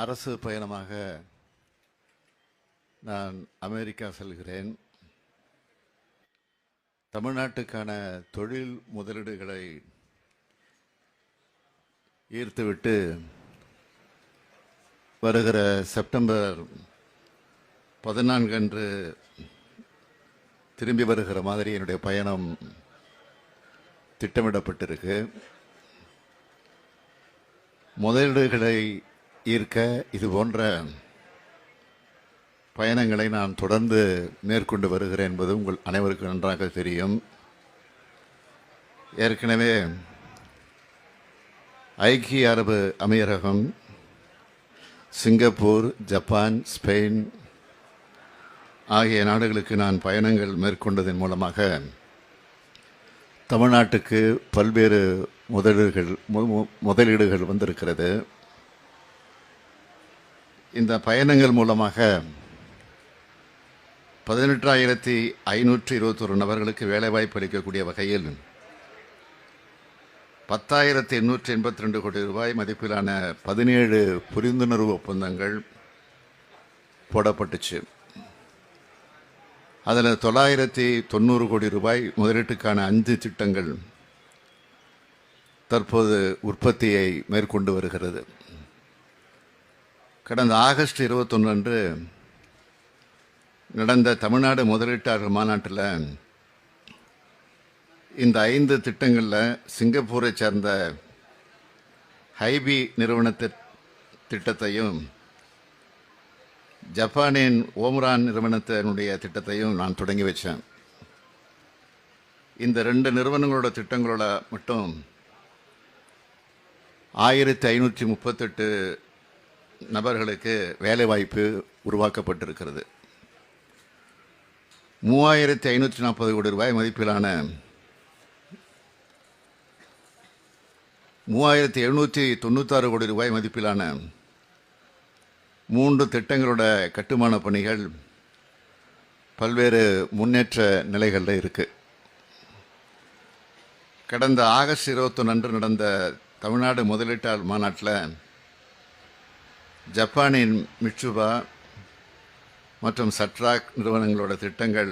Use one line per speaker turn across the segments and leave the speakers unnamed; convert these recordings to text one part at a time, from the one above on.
அரசு பயணமாக நான் அமெரிக்கா செல்கிறேன். தமிழ்நாட்டுக்கான தொழில் முதலீடுகளை ஈர்த்துவிட்டு வருகிற செப்டம்பர் 14 அன்று திரும்பி வருகிற மாதிரி என்னுடைய பயணம் திட்டமிடப்பட்டிருக்கு. முதலீடுகளை ஈர்க்க இது போன்ற பயணங்களை நான் தொடர்ந்து மேற்கொண்டு வருகிறேன் என்பது உங்கள் அனைவருக்கும் நன்றாக தெரியும். ஏற்கனவே ஐக்கிய அரபு அமீரகம், சிங்கப்பூர், ஜப்பான், ஸ்பெயின் ஆகிய நாடுகளுக்கு நான் பயணங்கள் மேற்கொண்டதன் மூலமாக தமிழ்நாட்டுக்கு பல்வேறு முதலீடுகள் வந்திருக்கிறது. இந்த பயணங்கள் மூலமாக 18,521 நபர்களுக்கு வேலைவாய்ப்பு அளிக்கக்கூடிய வகையில் 10,882 கோடி ரூபாய் மதிப்பிலான 17 புரிந்துணர்வு ஒப்பந்தங்கள் போடப்பட்டுச்சு. அதில் 990 கோடி ரூபாய் முதலீட்டுக்கான 5 திட்டங்கள் தற்போது உற்பத்தியை மேற்கொண்டு வருகிறது. கடந்த ஆகஸ்ட் 21 அன்று நடந்த தமிழ்நாடு முதலீட்டாளர் மாநாட்டில் இந்த 5 திட்டங்களில் சிங்கப்பூரை சேர்ந்த ஹைபி நிறுவன திட்டத்தையும் ஜப்பானின் ஓம்ரான் நிறுவனத்தினுடைய திட்டத்தையும் நான் தொடங்கி வச்சேன். இந்த 2 நிறுவனங்களோட திட்டங்களோட மட்டும் 1,538 நபர்களுக்கு வேலைவாய்ப்பு உருவாக்கப்பட்டிருக்கிறது. 3,540 கோடி ரூபாய் மதிப்பிலான 3,796 கோடி ரூபாய் மதிப்பிலான 3 திட்டங்களோட கட்டுமான பணிகள் பல்வேறு முன்னேற்ற நிலைகளில் இருக்கு. கடந்த ஆகஸ்ட் 21 அன்று நடந்த தமிழ்நாடு முதலீட்டாளர் மாநாட்டில் ஜப்பானின் மிட்சுபா மற்றும் சட்ராக் நிறுவனங்களோட திட்டங்கள்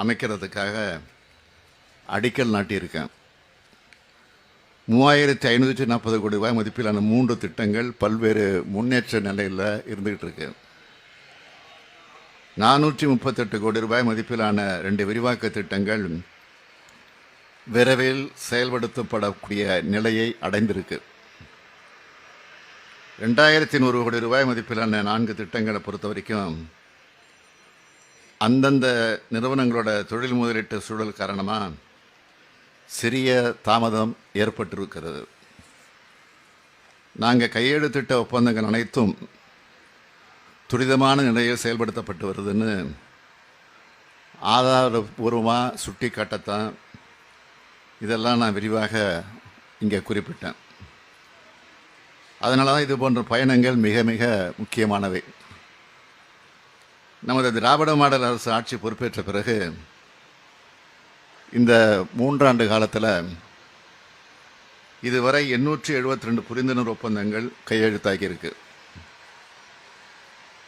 அமைக்கிறதுக்காக அடிக்கல் நாட்டியிருக்கேன். 3,540 கோடி ரூபாய் மதிப்பிலான 3 திட்டங்கள் பல்வேறு முன்னேற்ற நிலையில் இருந்துகிட்டு இருக்கு. 438 கோடி ரூபாய் மதிப்பிலான 2 விரிவாக்க திட்டங்கள் விரைவில் செயல்படுத்தப்படக்கூடிய நிலையை அடைந்திருக்கு. 2,100 கோடி ரூபாய் மதிப்பிலான 4 திட்டங்களை பொறுத்த வரைக்கும் அந்தந்த நிறுவனங்களோட தொழில் முதலீட்டு சூழல் காரணமாக சிறிய தாமதம் ஏற்பட்டிருக்கிறது. நாங்கள் கையெழுத்திட்ட ஒப்பந்தங்கள் அனைத்தும் துரிதமான நிலையில் செயல்படுத்தப்பட்டு வருதுன்னு ஆதாரபூர்வமாக சுட்டி காட்டத்தான் இதெல்லாம் நான் விரிவாக இங்கே குறிப்பிட்டேன். அதனால தான் இது போன்ற பயணங்கள் மிக மிக முக்கியமானவை. நமது திராவிட மாடல் அரசு ஆட்சி பொறுப்பேற்ற பிறகு இந்த 3 ஆண்டு காலத்தில் இதுவரை 872 புரிந்துணர்வு ஒப்பந்தங்கள் கையெழுத்தாகியிருக்கு.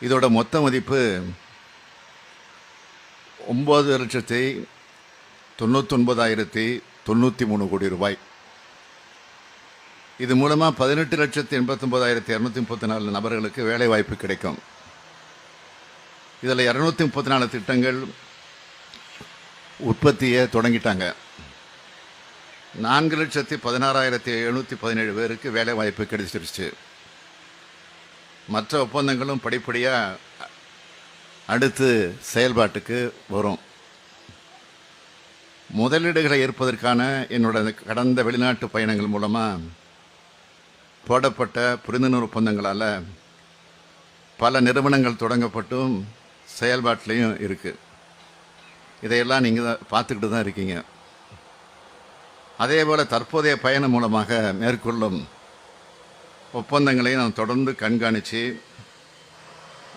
இதோட மொத்த மதிப்பு 9,99,093 கோடி ரூபாய். இது மூலமாக 18,89,234 நபர்களுக்கு வேலை வாய்ப்பு கிடைக்கும். இதில் 234 திட்டங்கள் உற்பத்தியை தொடங்கிட்டாங்க. 4,16,717 பேருக்கு வேலை வாய்ப்பு கிடைச்சிருச்சு. மற்ற ஒப்பந்தங்களும் படிப்படியாக அடுத்து செயல்பாட்டுக்கு வரும். முதலீடுகளை ஏற்பதற்கான என்னோட கடந்த வெளிநாட்டு பயணங்கள் மூலமாக போடப்பட்ட புரிந்துணர்வு ஒப்பந்தங்களால் பல நிறுவனங்கள் தொடங்கப்பட்டும் செயல்பாட்டிலையும் இருக்குது. இதையெல்லாம் நீங்கள் பார்த்துக்கிட்டு தான் இருக்கீங்க. அதே போல் தற்போதைய பயணம் மூலமாக மேற்கொள்ளும் ஒப்பந்தங்களை நான் தொடர்ந்து கண்காணித்து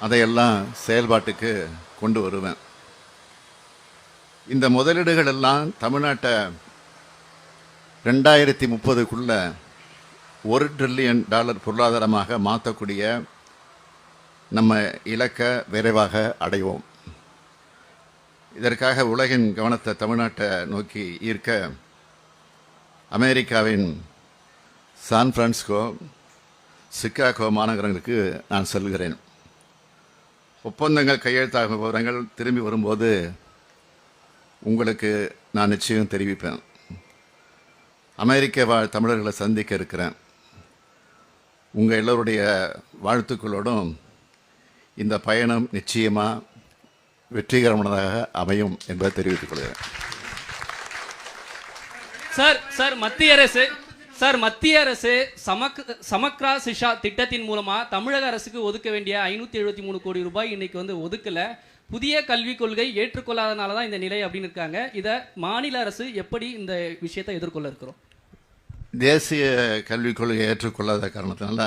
அதையெல்லாம் செயல்பாட்டுக்கு கொண்டு வருவேன். இந்த முதலீடுகள் எல்லாம் தமிழ்நாட்டை 2030க்குள்ள $1 டிரில்லியன் பொருளாதாரமாக மாற்றக்கூடிய நம்ம இலக்கை விரைவாக அடைவோம். இதற்காக உலகின் கவனத்தை தமிழ்நாட்டை நோக்கி ஈர்க்க அமெரிக்காவின் சான் பிரான்சிஸ்கோ, சிக்காகோ மாநகரங்களுக்கு நான் செல்கிறேன். ஒப்பந்தங்கள் கையெழுத்தாகும் விவரங்கள் திரும்பி வரும்போது உங்களுக்கு நான் நிச்சயம் தெரிவிப்பேன். அமெரிக்க வாழ் தமிழர்களை சந்திக்க இருக்கிறேன். உங்கள் எல்லோருடைய வாழ்த்துக்களோடும் இந்த பயணம் நிச்சயமாக வெற்றிகரமானதாக அமையும் என்பதை தெரிவித்துக் கொள்கிறேன்.
மத்திய அரசு சமக்ரா சிஷா திட்டத்தின் மூலமா தமிழக அரசுக்கு ஒதுக்க வேண்டிய 573 கோடி ரூபாய் இன்னைக்கு ஒதுக்கல. புதிய கல்விக் கொள்கை ஏற்றுக்கொள்ளாதனால தான் இந்த நிலை அப்படின்னு இருக்காங்க. இதை மாநில அரசு எப்படி இந்த விஷயத்தை எதிர்கொள்ள இருக்கிறோம்?
தேசிய கல்விக் கொள்கையை ஏற்றுக்கொள்ளாத காரணத்தினால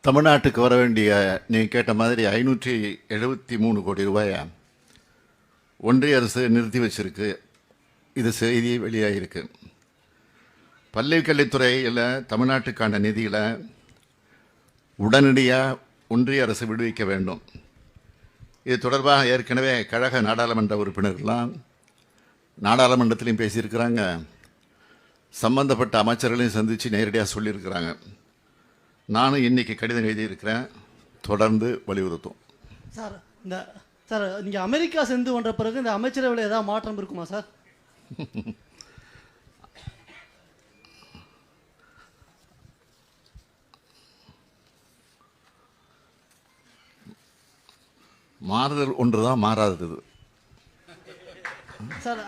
தமிழ்நாட்டுக்கு வர வேண்டிய நீங்கள் கேட்ட மாதிரி 573 கோடி ரூபாயை ஒன்றிய அரசு நிறுத்தி வச்சிருக்கு. இது செய்தி வெளியாகிருக்கு. பள்ளி கல்வித்துறையில் தமிழ்நாட்டுக்கான நிதியில் உடனடியாக ஒன்றிய அரசு விடுவிக்க வேண்டும். இது தொடர்பாக ஏற்கனவே கழக நாடாளுமன்ற உறுப்பினர்கள்லாம் நாடாளுமன்றத்திலையும் பேசியிருக்கிறாங்க, சம்பந்தப்பட்ட அமைச்சர்களையும் சந்தித்து நேரடியாக சொல்லியிருக்கிறாங்க. நானும் இன்னைக்கு கடிதம் எழுதியிருக்கிறேன். தொடர்ந்து வலியுறுத்தும்.
சார் நீங்கள் அமெரிக்கா சென்று வந்த பிறகு இந்த அமைச்சரவையில் ஏதாவது மாற்றம் இருக்குமா சார்?
மாறுதல் ஒன்று தான் மாறாதது.
Sir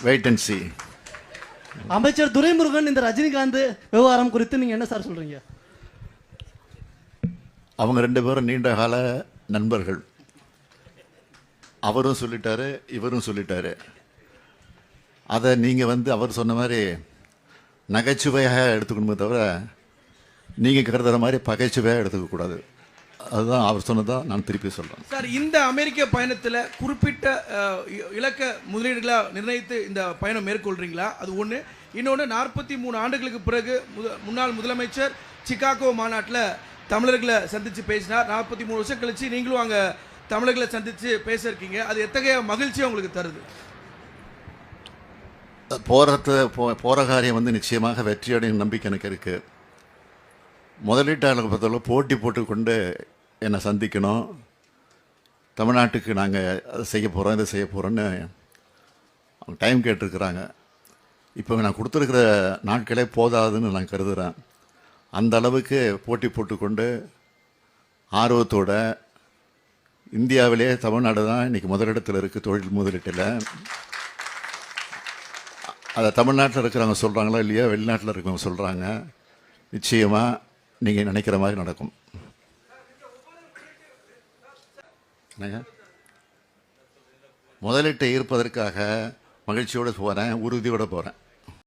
wait and see.
அமைச்சர் துரைமுருகன் இந்த ரஜினிகாந்த் விவகாரம் குறித்து நீங்கள் என்ன சார் சொல்கிறீங்க?
அவங்க 2 பேரும் நீண்ட கால நண்பர்கள். அவரும் சொல்லிட்டாரு, இவரும் சொல்லிட்டாரு. அதை நீங்கள் அவர் சொன்ன மாதிரி நகைச்சுவையாக எடுத்துக்கணுமே தவிர நீங்கள் கருதுகிற மாதிரி பகைச்சுவையாக எடுத்துக்கக்கூடாது. அதுதான் அவர் சொன்னதான் நான் திருப்பி சொல்கிறேன்.
சார், இந்த அமெரிக்க பயணத்தில் குறிப்பிட்ட இலக்க முதலீடுகளாக நிர்ணயித்து இந்த பயணம் மேற்கொள்கிறீங்களா? அது ஒன்று. இன்னொன்று, 43 ஆண்டுகளுக்கு பிறகு முன்னாள் முதலமைச்சர் சிகாகோ மாநாட்டில் தமிழர்களை சந்தித்து பேசினார். 43 வருஷம் கழிச்சு நீங்களும் அங்கே தமிழர்களை சந்தித்து பேச இருக்கீங்க. அது எத்தகைய மகிழ்ச்சியை உங்களுக்கு தருது?
போகிற காரியம் நிச்சயமாக வெற்றியடையும் நம்பிக்கை எனக்கு இருக்குது. முதலீட்டாளர்கள் பொறுத்தவரை போட்டி போட்டுக்கொண்டு என்னை சந்திக்கணும், தமிழ்நாட்டுக்கு நாங்கள் அதை செய்ய போகிறோம், இதை செய்ய போகிறோன்னு அவங்க டைம் கேட்டிருக்கிறாங்க. இப்போ நான் கொடுத்துருக்கிற நாட்களே போதாதுன்னு நான் கருதுகிறேன். அந்த அளவுக்கு போட்டி போட்டுக்கொண்டு ஆர்வத்தோட இந்தியாவிலே தமிழ்நாடு தான் இன்றைக்கி முதலிடத்தில் இருக்குது தொழில் முதலீட்டில். அதை தமிழ்நாட்டில் இருக்கிறவங்க சொல்கிறாங்களோ இல்லையா, வெளிநாட்டில் இருக்கிறவங்க சொல்கிறாங்க. நிச்சயமாக நீங்கள் நினைக்கிற மாதிரி நடக்கும். முதலீட்டை ஈர்ப்பதற்காக மகிழ்ச்சியோடு போகிறேன், உறுதியோடு போகிறேன்.